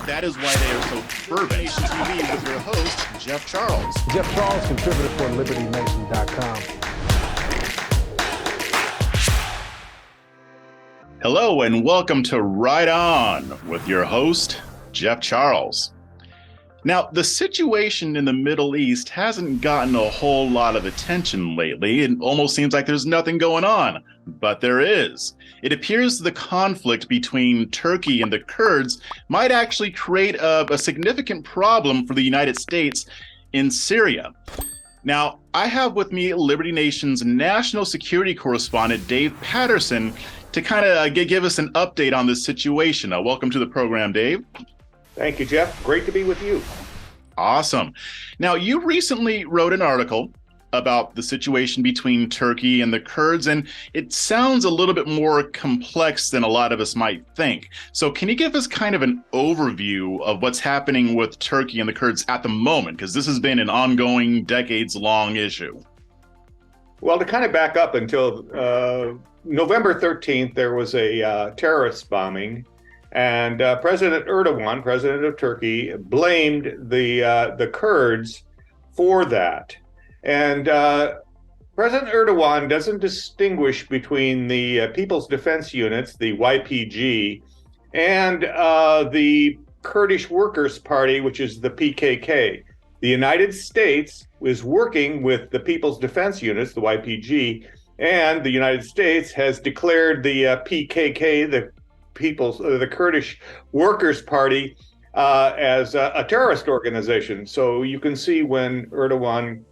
That is why they are so fervent. TV with your host, Jeff Charles. Jeff Charles, contributor for LibertyNation.com. Hello and welcome to Right On with your host, Jeff Charles. Now, the situation in the Middle East hasn't gotten a whole lot of attention lately. It almost seems like there's nothing going on, but there is. It appears the conflict between Turkey and the Kurds might actually create a significant problem for the United States in Syria. Now, I have with me Liberty Nation's national security correspondent, Dave Patterson, to kind of give us an update on this situation. Welcome to the program, Dave. Thank you, Jeff. Great to be with you. Awesome. Now, you recently wrote an article about the situation between Turkey and the Kurds, and it sounds a little bit more complex than a lot of us might think. So can you give us kind of an overview of what's happening with Turkey and the Kurds at the moment? Because this has been an ongoing, decades-long issue. Well, to kind of back up until November 13th, there was a terrorist bombing, and President Erdogan, president of Turkey, blamed the Kurds for that. And President Erdogan doesn't distinguish between the People's Defense Units, the YPG, and the Kurdish Workers' Party, which is the PKK. The United States was working with the People's Defense Units, the YPG, and the United States has declared the PKK, the Kurdish Workers' Party, as a terrorist organization. So you can see when Erdogan,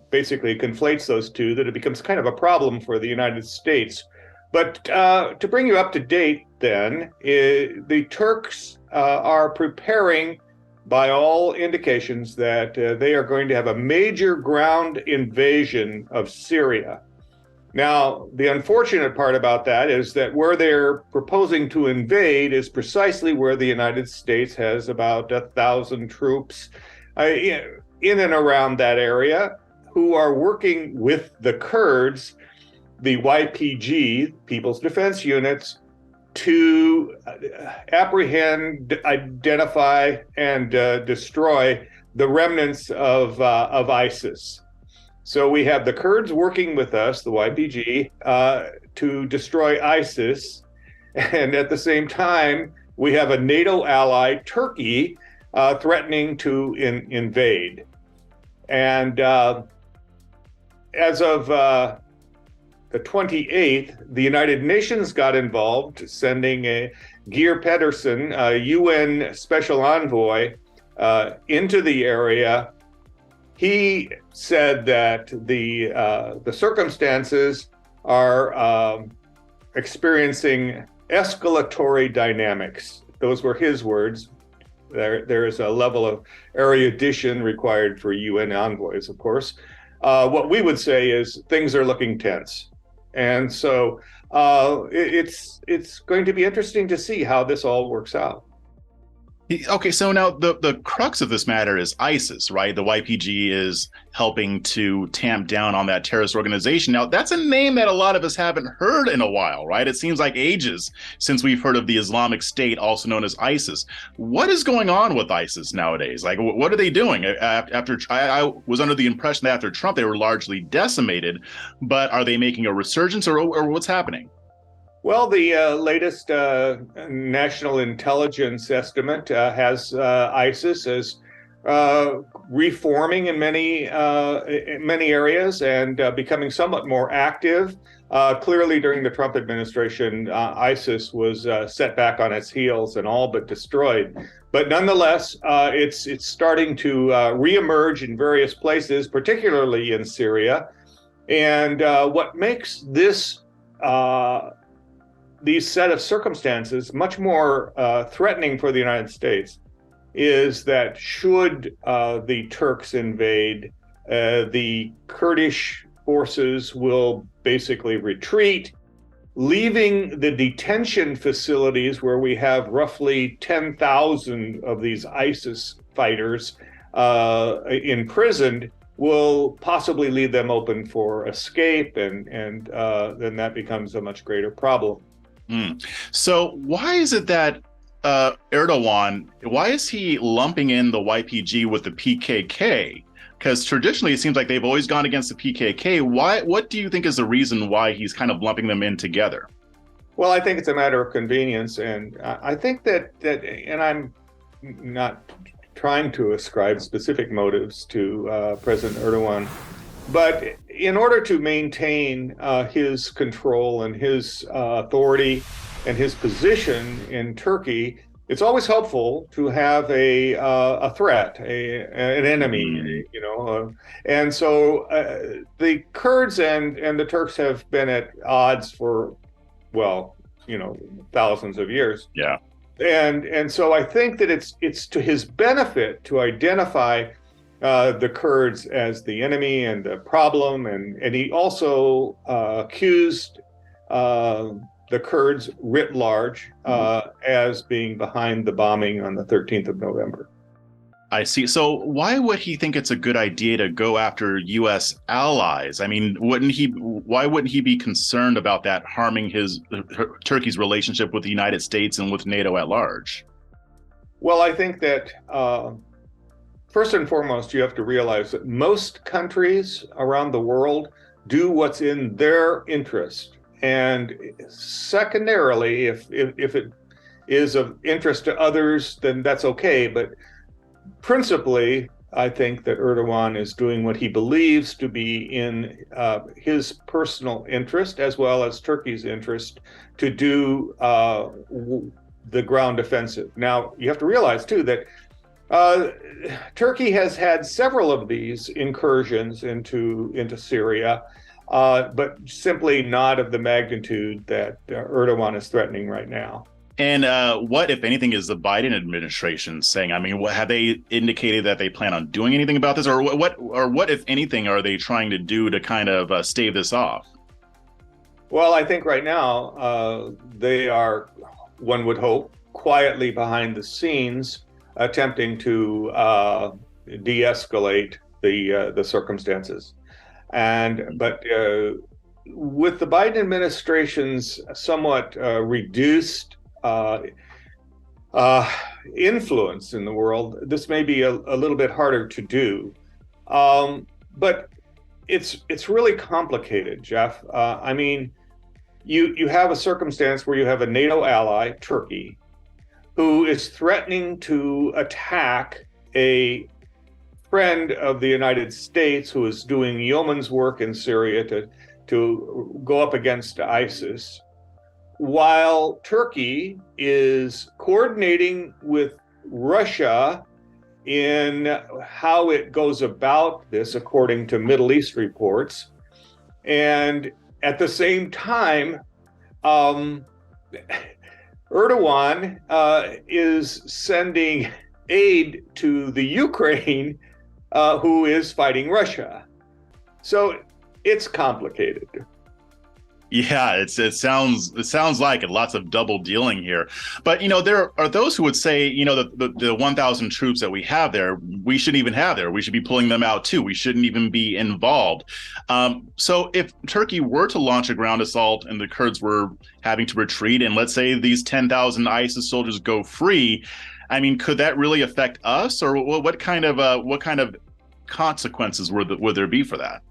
basically conflates those two, that it becomes kind of a problem for the United States. But to bring you up to date then, the Turks are preparing, by all indications, that they are going to have a major ground invasion of Syria. Now, the unfortunate part about that is that where they're proposing to invade is precisely where the United States has about 1,000 troops in and around that area, who are working with the Kurds, the YPG, People's Defense Units, to apprehend, identify, and destroy the remnants of ISIS. So we have the Kurds working with us, the YPG, to destroy ISIS. And at the same time, we have a NATO ally, Turkey, threatening to invade. And as of the 28th, the United Nations got involved, sending Geir Pedersen, a UN special envoy, into the area. He said that the circumstances are experiencing escalatory dynamics. Those were his words. There is a level of erudition required for UN envoys, of course. What we would say is things are looking tense. And so it's going to be interesting to see how this all works out. Okay, so now the crux of this matter is ISIS, right? The YPG is helping to tamp down on that terrorist organization. Now, that's a name that a lot of us haven't heard in a while, right? It seems like ages since we've heard of the Islamic State, also known as ISIS. What is going on with ISIS nowadays? Like, what are they doing? I was under the impression that after Trump, they were largely decimated, but are they making a resurgence or what's happening? Well, the latest national intelligence estimate has ISIS as reforming in many areas and becoming somewhat more active. Clearly, during the Trump administration, ISIS was set back on its heels and all but destroyed. But nonetheless, it's starting to reemerge in various places, particularly in Syria. And what makes these set of circumstances much more threatening for the United States is that should the Turks invade, the Kurdish forces will basically retreat, leaving the detention facilities where we have roughly 10,000 of these ISIS fighters imprisoned, will possibly leave them open for escape, and then that becomes a much greater problem. So why is it that Erdogan, why is he lumping in the YPG with the PKK? Because traditionally, it seems like they've always gone against the PKK. Why? What do you think is the reason why he's kind of lumping them in together? Well, I think it's a matter of convenience, and I think and I'm not trying to ascribe specific motives to President Erdogan, but in order to maintain his control and his authority and his position in Turkey, it's always helpful to have a threat, an enemy, and so the Kurds and the Turks have been at odds for, well, thousands of years. Yeah. And so I think that it's to his benefit to identify the Kurds as the enemy and the problem, and he also accused the Kurds writ large as being behind the bombing on the 13th of November. I see. So why would he think it's a good idea to go after U.S. allies? I mean, why wouldn't he be concerned about that harming Turkey's relationship with the United States and with NATO at large? Well, I think that first and foremost, you have to realize that most countries around the world do what's in their interest. And secondarily, if it is of interest to others, then that's okay. But principally, I think that Erdogan is doing what he believes to be in his personal interest, as well as Turkey's interest, to do the ground offensive. Now, you have to realize, too, that Turkey has had several of these incursions into Syria, but simply not of the magnitude that Erdogan is threatening right now. And what, if anything, is the Biden administration saying? I mean, have they indicated that they plan on doing anything about this, or what, if anything, are they trying to do to kind of stave this off? Well, I think right now they are, one would hope, quietly behind the scenes, attempting to de-escalate the circumstances. But with the Biden administration's somewhat reduced influence in the world, this may be a little bit harder to do. But it's really complicated, Jeff. I mean, you have a circumstance where you have a NATO ally, Turkey, who is threatening to attack a friend of the United States who is doing yeoman's work in Syria to go up against ISIS, while Turkey is coordinating with Russia in how it goes about this, according to Middle East reports. And at the same time, Erdogan is sending aid to the Ukraine, who is fighting Russia. So it's complicated. Yeah, it sounds like it. Lots of double dealing here. But, there are those who would say, the 1,000 troops that we have there, we shouldn't even have there. We should be pulling them out, too. We shouldn't even be involved. So if Turkey were to launch a ground assault and the Kurds were having to retreat, and let's say these 10,000 ISIS soldiers go free, I mean, could that really affect us? Or what kind of consequences would there be for that?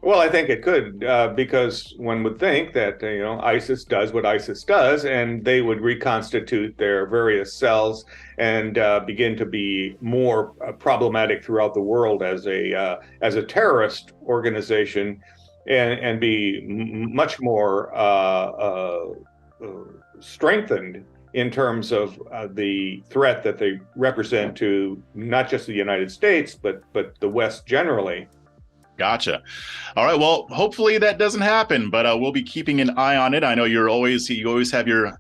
Well, I think it could, because one would think that, ISIS does what ISIS does, and they would reconstitute their various cells and begin to be more problematic throughout the world as a terrorist organization, and be much more strengthened in terms of the threat that they represent to not just the United States, but the West generally. Gotcha. All right. Well, hopefully that doesn't happen, but we'll be keeping an eye on it. I know you always have your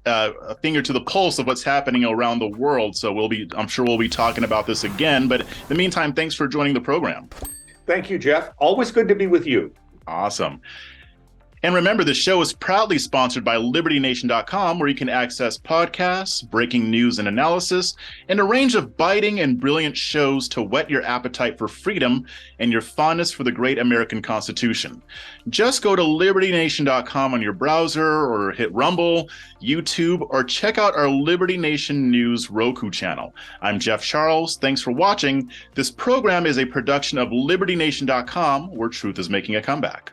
finger to the pulse of what's happening around the world. So I'm sure we'll be talking about this again. But in the meantime, thanks for joining the program. Thank you, Jeff. Always good to be with you. Awesome. And remember, the show is proudly sponsored by LibertyNation.com, where you can access podcasts, breaking news and analysis, and a range of biting and brilliant shows to whet your appetite for freedom and your fondness for the great American Constitution. Just go to LibertyNation.com on your browser, or hit Rumble, YouTube, or check out our Liberty Nation News Roku channel. I'm Jeff Charles. Thanks for watching. This program is a production of LibertyNation.com, where truth is making a comeback.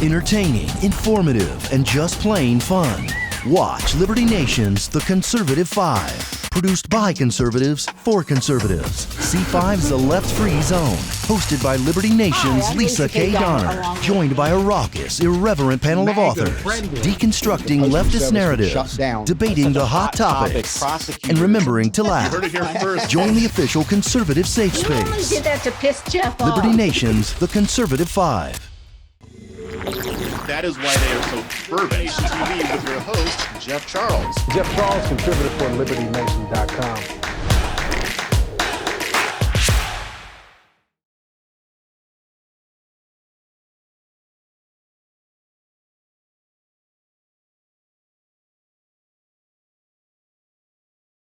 Entertaining, informative, and just plain fun. Watch Liberty Nation's The Conservative 5. Produced by conservatives for conservatives. C5's The Left Free Zone. Hosted by Liberty Nation's Lisa K. Donner. Joined by a raucous, irreverent panel of authors. Deconstructing leftist narratives. Debating the hot topics. And remembering to laugh. Join the official conservative safe space. You only did that to piss Jeff off. Liberty Nation's The Conservative 5. That is why they are so fervent. TV with your host, Jeff Charles. Jeff Charles, contributor for LibertyNation.com.